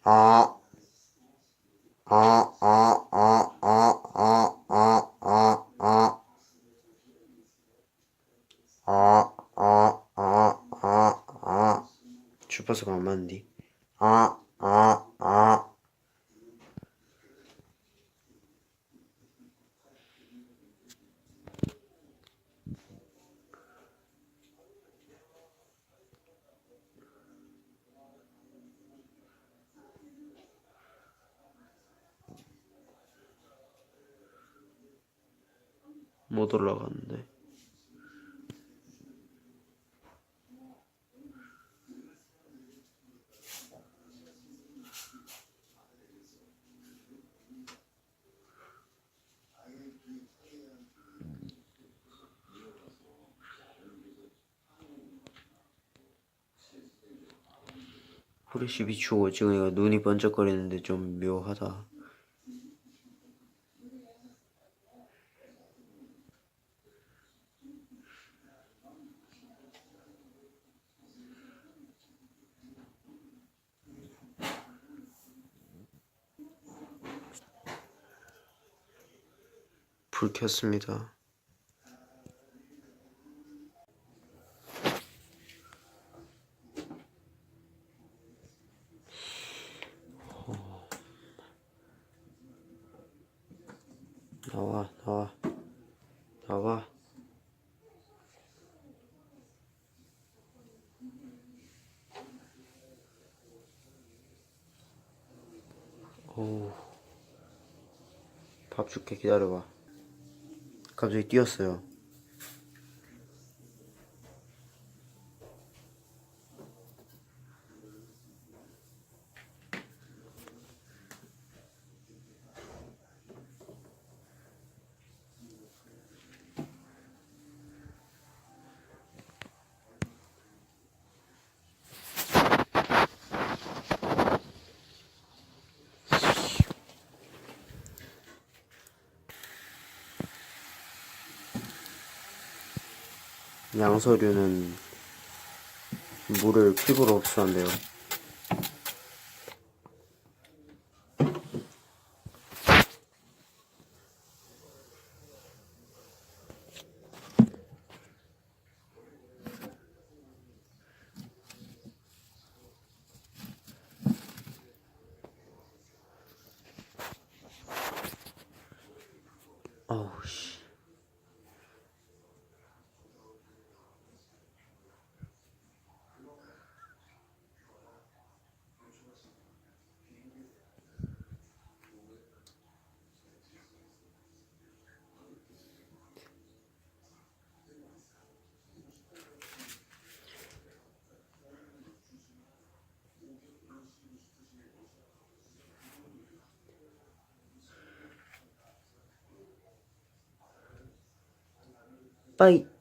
아, 아, 아, 아, 아, 아, 아, 아, 아, 주파수가 안 맞는디. 아, 아, 아. 못 올라갔는데. 후레쉬 비추고 지금 이거 눈이 번쩍거리는데 좀 묘하다. 불 켰습니다. 나와, 나와, 나와. 오, 밥 줄게. 기다려봐. 갑자기 뛰었어요. 양서류는 물을 피부로 흡수한대요. 어우, 씨. 빠이.